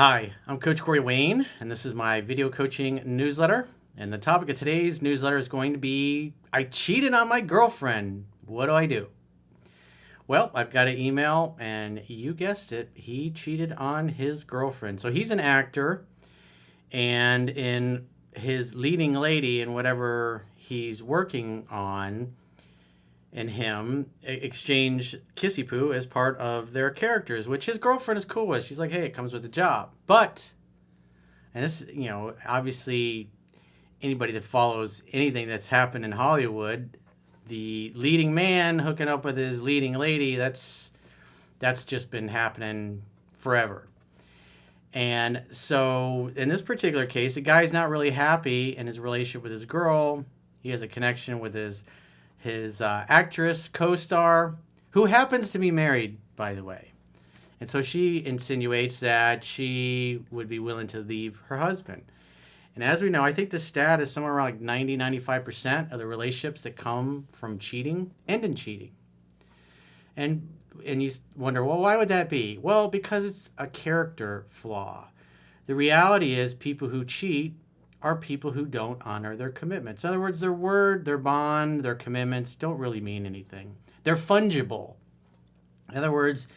Hi, I'm Coach Corey Wayne, and this is my video coaching newsletter. And the topic of today's newsletter is going to be I cheated on my girlfriend. What do I do? Well, I've got an email, and you guessed it, he cheated on his girlfriend. So he's an actor, and in his leading lady and whatever he's working on, and him exchange kissy poo as part of their characters, which his girlfriend is cool with. She's like, hey, it comes with the job. But, and this, obviously anybody that follows anything that's happened in Hollywood, the leading man hooking up with his leading lady, that's just been happening forever. And so in this particular case, the guy's not really happy in his relationship with his girl. He has a connection with his actress co-star, who happens to be married, by the way. And so she insinuates that she would be willing to leave her husband. And as we know, I think the stat is somewhere around like 90-95% of the relationships that come from cheating end in cheating. And you wonder, well, why would that be? Well, because it's a character flaw. The reality is people who cheat are people who don't honor their commitments. In other words, their word, their bond, their commitments don't really mean anything. They're fungible. In other words,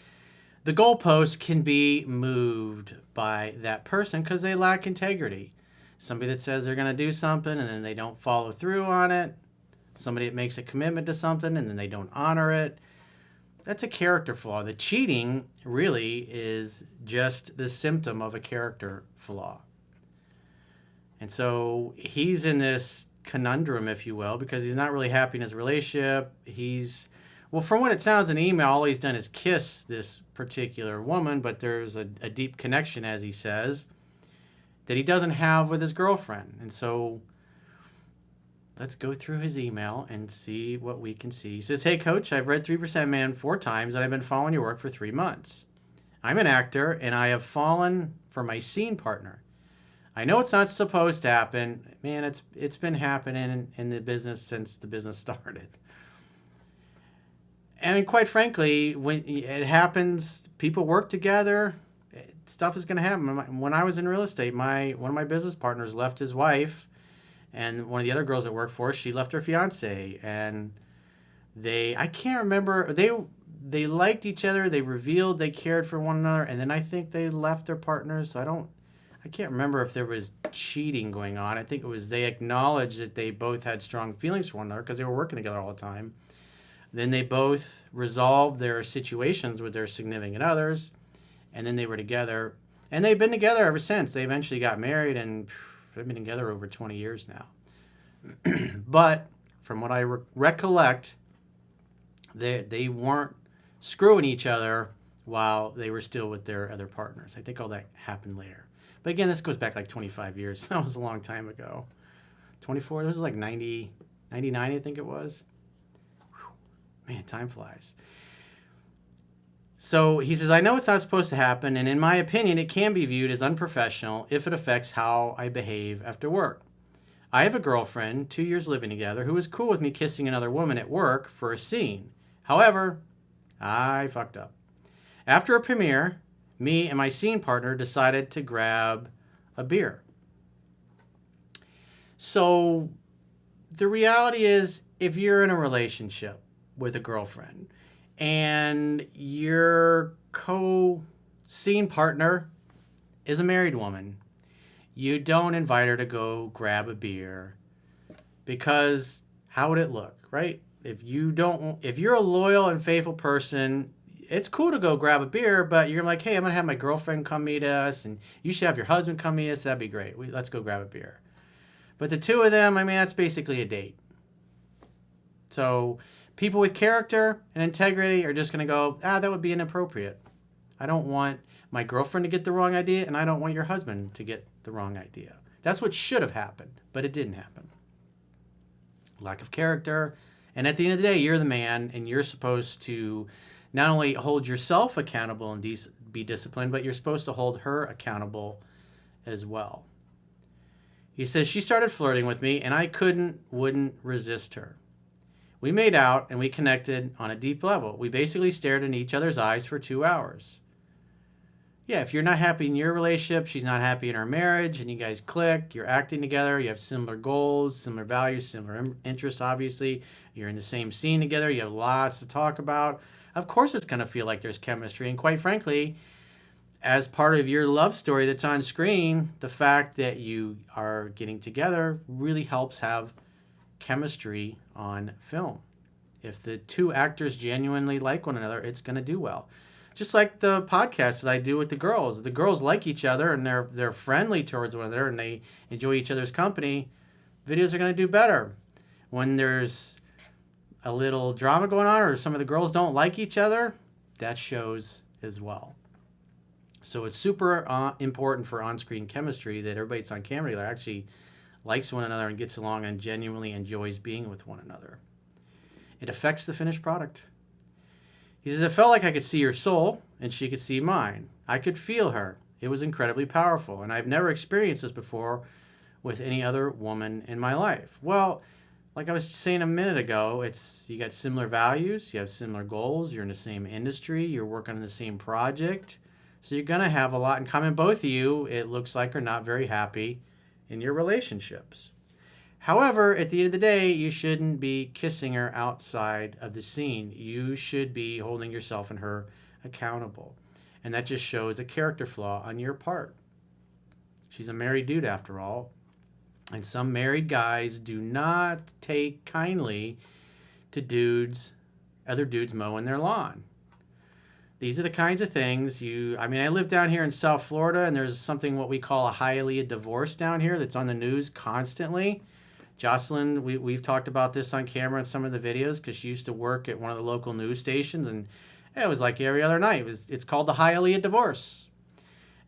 the goalpost can be moved by that person because they lack integrity. Somebody that says they're going to do something and then they don't follow through on it. Somebody that makes a commitment to something and then they don't honor it. That's a character flaw. The cheating really is just the symptom of a character flaw. And so he's in this conundrum, if you will, because he's not really happy in his relationship. From what it sounds in the email, all he's done is kiss this particular woman, but there's a deep connection, as he says, that he doesn't have with his girlfriend. And so let's go through his email and see what we can see. He says, hey, Coach, I've read 3% Man 4 times, and I've been following your work for 3 months. I'm an actor, and I have fallen for my scene partner. I know it's not supposed to happen. Man, it's been happening in the business since the business started. And quite frankly, when it happens, people work together, stuff is going to happen. When I was in real estate, one of my business partners left his wife, and one of the other girls that worked for us, she left her fiance. And I can't remember, they liked each other, they revealed they cared for one another, and then I think they left their partners. So I can't remember if there was cheating going on. I think it was they acknowledged that they both had strong feelings for one another because they were working together all the time. Then they both resolved their situations with their significant others, and then they were together. And they've been together ever since. They eventually got married, and they've been together over 20 years now. But from what I recollect, they weren't screwing each other while they were still with their other partners. I think all that happened later. But again, this goes back like 25 years. That was a long time ago. 24, this was like 90, 99, I think it was. Whew. Man, time flies. So he says, I know it's not supposed to happen, and in my opinion, it can be viewed as unprofessional if it affects how I behave after work. I have a girlfriend, 2 years living together, who is cool with me kissing another woman at work for a scene. However, I fucked up. After a premiere, me and my scene partner decided to grab a beer. So the reality is, if you're in a relationship with a girlfriend and your co-scene partner is a married woman, you don't invite her to go grab a beer because how would it look, right? If you're a loyal and faithful person, it's cool to go grab a beer, but you're like, hey, I'm going to have my girlfriend come meet us, and you should have your husband come meet us. That'd be great. Let's go grab a beer. But the two of them, that's basically a date. So people with character and integrity are just going to go, that would be inappropriate. I don't want my girlfriend to get the wrong idea, and I don't want your husband to get the wrong idea. That's what should have happened, but it didn't happen. Lack of character. And at the end of the day, you're the man, and you're supposed to not only hold yourself accountable and be disciplined, but you're supposed to hold her accountable as well. He says, she started flirting with me, and I wouldn't resist her. We made out, and we connected on a deep level. We basically stared in each other's eyes for 2 hours. Yeah, if you're not happy in your relationship, she's not happy in her marriage, and you guys click, you're acting together, you have similar goals, similar values, similar interests, obviously. You're in the same scene together, you have lots to talk about. Of course, it's going to feel like there's chemistry. And quite frankly, as part of your love story that's on screen, the fact that you are getting together really helps have chemistry on film. If the two actors genuinely like one another, it's going to do well. Just like the podcast that I do with the girls. The girls like each other and they're friendly towards one another and they enjoy each other's company. Videos are going to do better. When there's a little drama going on or some of the girls don't like each other, that shows as well. So it's super important for on-screen chemistry that everybody that's on camera together actually likes one another and gets along and genuinely enjoys being with one another. It affects the finished product. He says, it felt like I could see her soul and she could see mine. I could feel her. It was incredibly powerful, and I've never experienced this before with any other woman in my life. Well, like I was saying a minute ago, it's you got similar values, you have similar goals, you're in the same industry, you're working on the same project. So you're going to have a lot in common. Both of you, it looks like, are not very happy in your relationships. However, at the end of the day, you shouldn't be kissing her outside of the scene. You should be holding yourself and her accountable. And that just shows a character flaw on your part. She's a married dude after all. And some married guys do not take kindly to other dudes mowing their lawn. These are the kinds of things I live down here in South Florida, and there's something what we call a Hialeah divorce down here that's on the news constantly. Jocelyn, we've talked about this on camera in some of the videos because she used to work at one of the local news stations, and it was like every other night. It's called the Hialeah divorce.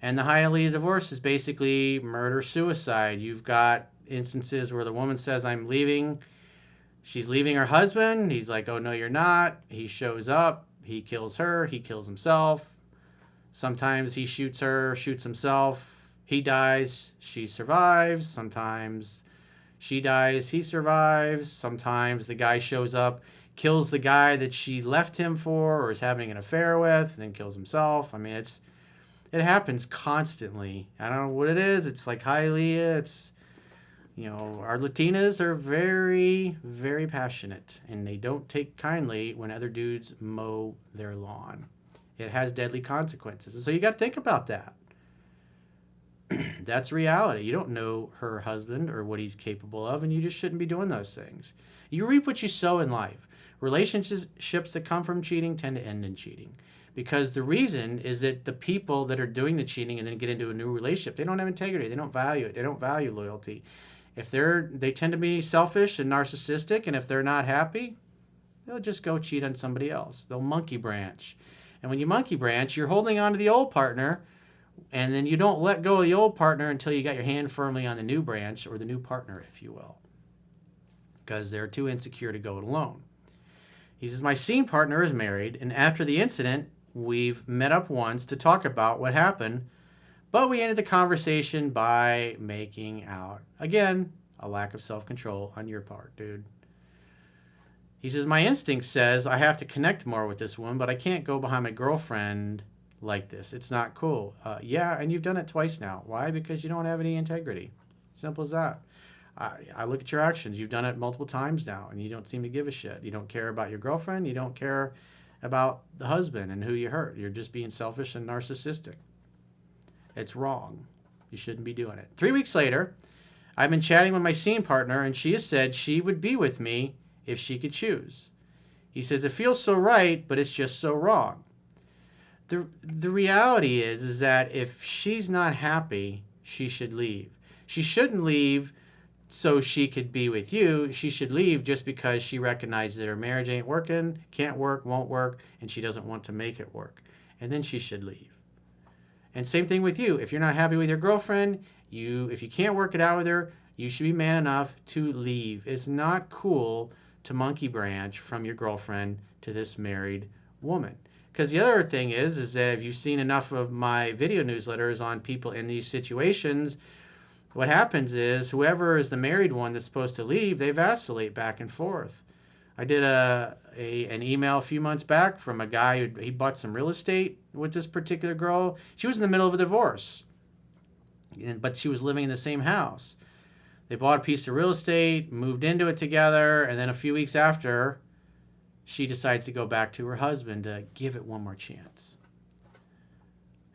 And the Hialeah divorce is basically murder-suicide. You've got instances where the woman says, I'm leaving. She's leaving her husband. He's like, oh, no, you're not. He shows up. He kills her. He kills himself. Sometimes he shoots her, shoots himself. He dies. She survives. Sometimes she dies. He survives. Sometimes the guy shows up, kills the guy that she left him for or is having an affair with, and then kills himself. I mean, it happens constantly. I don't know what it is. It's like Hialeah. It's, our Latinas are very, very passionate, and they don't take kindly when other dudes mow their lawn. It has deadly consequences. And so you got to think about that. That's reality. You don't know her husband or what he's capable of, and you just shouldn't be doing those things. You reap what you sow in life. Relationships that come from cheating tend to end in cheating. Because the reason is that the people that are doing the cheating and then get into a new relationship, they don't have integrity. They don't value it. They don't value loyalty. If they tend to be selfish and narcissistic, and if they're not happy, they'll just go cheat on somebody else. They'll monkey branch. And when you monkey branch, you're holding on to the old partner, and then you don't let go of the old partner until you got your hand firmly on the new branch, or the new partner, if you will, because they're too insecure to go it alone. He says, my scene partner is married, and after the incident, we've met up once to talk about what happened, but we ended the conversation by making out. Again, a lack of self-control on your part, dude. He says, my instinct says I have to connect more with this woman, but I can't go behind my girlfriend like this. It's not cool. Yeah, and you've done it twice now. Why? Because you don't have any integrity. Simple as that. I look at your actions. You've done it multiple times now, and you don't seem to give a shit. You don't care about your girlfriend. You don't care about the husband and who you hurt. You're just being selfish and narcissistic. It's wrong. You shouldn't be doing it. 3 weeks later, I've been chatting with my scene partner, and she has said she would be with me if she could choose. He says, it feels so right, but it's just so wrong. The reality is that if she's not happy, she should leave. She shouldn't leave so she could be with you. She should leave just because she recognizes that her marriage ain't working, can't work, won't work, and she doesn't want to make it work. And then she should leave. And same thing with you. If you're not happy with your girlfriend, if you can't work it out with her, you should be man enough to leave. It's not cool to monkey branch from your girlfriend to this married woman. Because the other thing is that if you've seen enough of my video newsletters on people in these situations, what happens is whoever is the married one that's supposed to leave, they vacillate back and forth. I did an email a few months back from a guy who he bought some real estate with this particular girl. She was in the middle of a divorce, but she was living in the same house. They bought a piece of real estate, moved into it together, and then a few weeks after, she decides to go back to her husband to give it one more chance.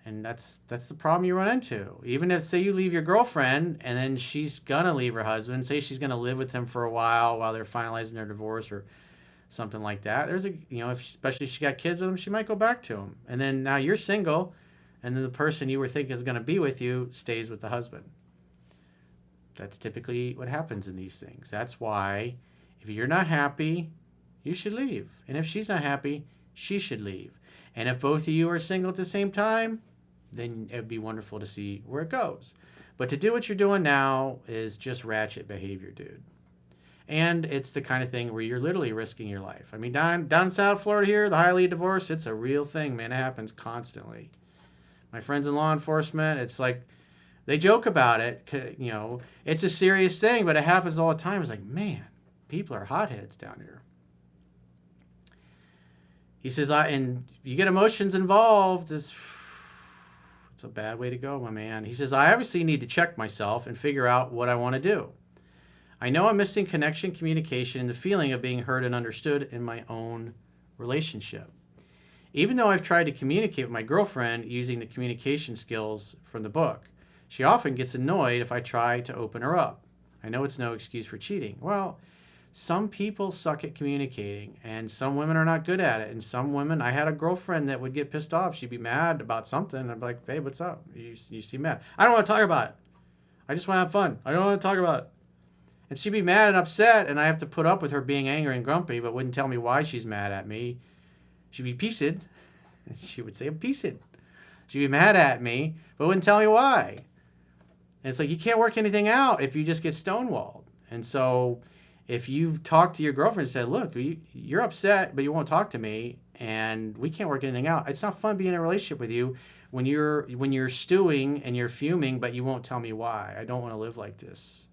And that's the problem you run into. Even if, say, you leave your girlfriend and then she's going to leave her husband, say she's going to live with him for a while they're finalizing their divorce or something like that. There's especially if she got kids with him, she might go back to him. And then now you're single, and then the person you were thinking is going to be with you stays with the husband. That's typically what happens in these things. That's why if you're not happy, you should leave. And if she's not happy, she should leave. And if both of you are single at the same time, then it would be wonderful to see where it goes. But to do what you're doing now is just ratchet behavior, dude. And it's the kind of thing where you're literally risking your life. I mean, down South Florida here, the highly divorced, it's a real thing, man. It happens constantly. My friends in law enforcement, it's like, they joke about it. It's a serious thing, but it happens all the time. It's like, man, people are hotheads down here. He says, and you get emotions involved, it's a bad way to go, my man. He says, I obviously need to check myself and figure out what I want to do. I know I'm missing connection, communication, and the feeling of being heard and understood in my own relationship. Even though I've tried to communicate with my girlfriend using the communication skills from the book, she often gets annoyed if I try to open her up. I know it's no excuse for cheating. Well, some people suck at communicating, and some women are not good at it. And some women, I had a girlfriend that would get pissed off. She'd be mad about something. And I'd be like, babe, what's up? You seem mad. I don't want to talk about it. I just want to have fun. I don't want to talk about it. And she'd be mad and upset, and I have to put up with her being angry and grumpy, but wouldn't tell me why she's mad at me. She'd be pieced. She would say, I'm pieced. She'd be mad at me, but wouldn't tell me why. And it's like, you can't work anything out if you just get stonewalled. And so if you've talked to your girlfriend and said, look, you're upset, but you won't talk to me, and we can't work anything out. It's not fun being in a relationship with you when you're stewing and you're fuming, but you won't tell me why. I don't want to live like this.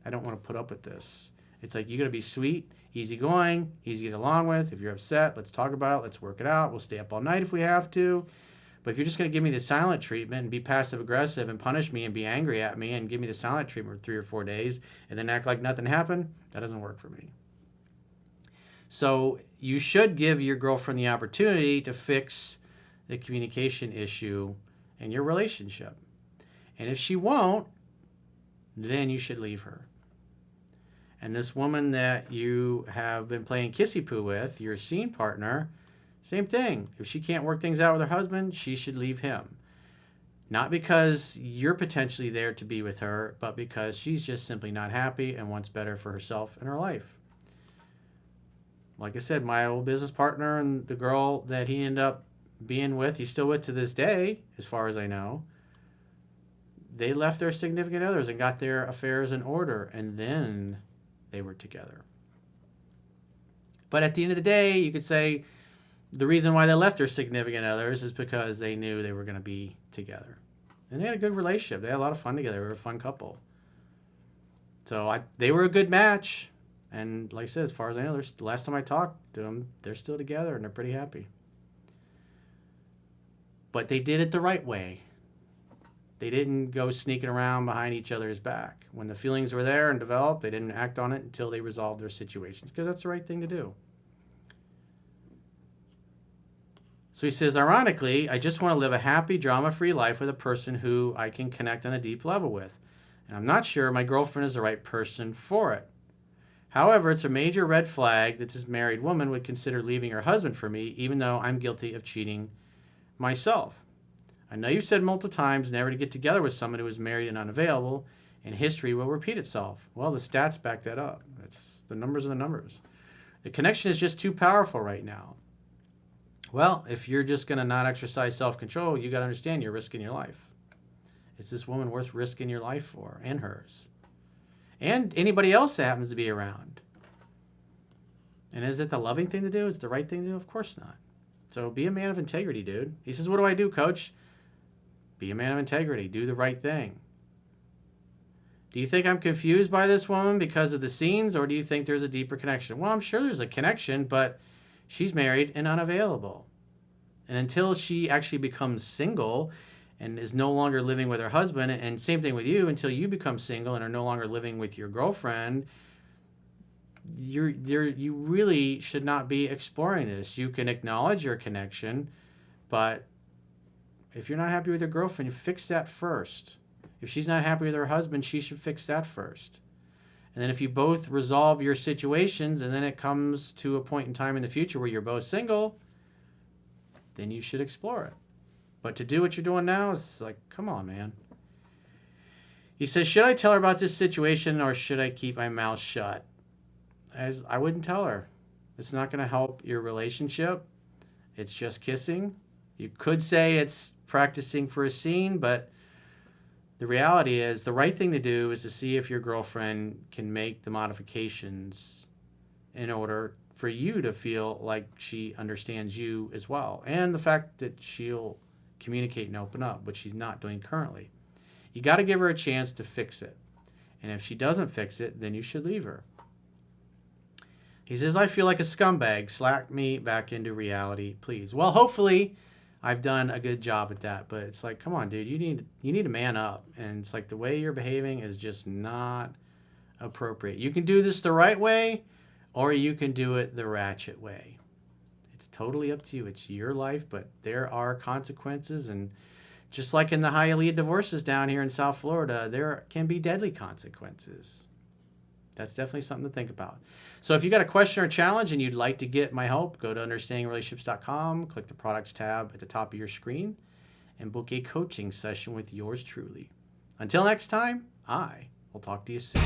I don't want to put up with this. It's like, you got to be sweet, easygoing, easy to get along with. If you're upset, let's talk about it. Let's work it out. We'll stay up all night if we have to. But if you're just going to give me the silent treatment and be passive aggressive and punish me and be angry at me and give me the silent treatment for 3 or 4 days and then act like nothing happened, that doesn't work for me. So you should give your girlfriend the opportunity to fix the communication issue in your relationship. And if she won't, then you should leave her. And this woman that you have been playing kissy poo with, your scene partner, same thing. If she can't work things out with her husband, she should leave him. Not because you're potentially there to be with her, but because she's just simply not happy and wants better for herself and her life. Like I said, my old business partner and the girl that he ended up being with, he's still with to this day, as far as I know. They left their significant others and got their affairs in order, and then they were together. But at the end of the day, you could say the reason why they left their significant others is because they knew they were going to be together. And they had a good relationship. They had a lot of fun together. They were a fun couple. So they were a good match. And like I said, as far as I know, the last time I talked to them, they're still together and they're pretty happy. But they did it the right way. They didn't go sneaking around behind each other's back. When the feelings were there and developed, they didn't act on it until they resolved their situations, because that's the right thing to do. So he says, ironically, I just want to live a happy, drama-free life with a person who I can connect on a deep level with. And I'm not sure my girlfriend is the right person for it. However, it's a major red flag that this married woman would consider leaving her husband for me, even though I'm guilty of cheating myself. I know you've said multiple times never to get together with someone who is married and unavailable, and history will repeat itself. Well, the stats back that up. The numbers are the numbers. The connection is just too powerful right now. Well, if you're just going to not exercise self-control, you got to understand you're risking your life. Is this woman worth risking your life for, and hers? And anybody else that happens to be around. And is it the loving thing to do? Is it the right thing to do? Of course not. So be a man of integrity, dude. He says, what do I do, coach? Be a man of integrity. Do the right thing. Do you think I'm confused by this woman because of the scenes, or do you think there's a deeper connection? Well, I'm sure there's a connection, but she's married and unavailable. And until she actually becomes single and is no longer living with her husband, and same thing with you, until you become single and are no longer living with your girlfriend, you really should not be exploring this. You can acknowledge your connection, but if you're not happy with your girlfriend, you fix that first. If she's not happy with her husband, she should fix that first. And then if you both resolve your situations and then it comes to a point in time in the future where you're both single, then you should explore it. But to do what you're doing now is like, come on, man. He says, should I tell her about this situation or should I keep my mouth shut? As I wouldn't tell her. It's not going to help your relationship. It's just kissing. You could say it's practicing for a scene, but the reality is the right thing to do is to see if your girlfriend can make the modifications in order for you to feel like she understands you as well. And the fact that she'll communicate and open up, which she's not doing currently. You got to give her a chance to fix it. And if she doesn't fix it, then you should leave her. He says, I feel like a scumbag. Slap me back into reality, please. Well, hopefully I've done a good job at that. But it's like, come on, dude, you need to man up. And it's like the way you're behaving is just not appropriate. You can do this the right way, or you can do it the ratchet way. It's totally up to you. It's your life, but there are consequences. And just like in the Hialeah divorces down here in South Florida, there can be deadly consequences. That's definitely something to think about. So if you got a question or challenge and you'd like to get my help, go to understandingrelationships.com, click the products tab at the top of your screen, and book a coaching session with yours truly. Until next time, I will talk to you soon.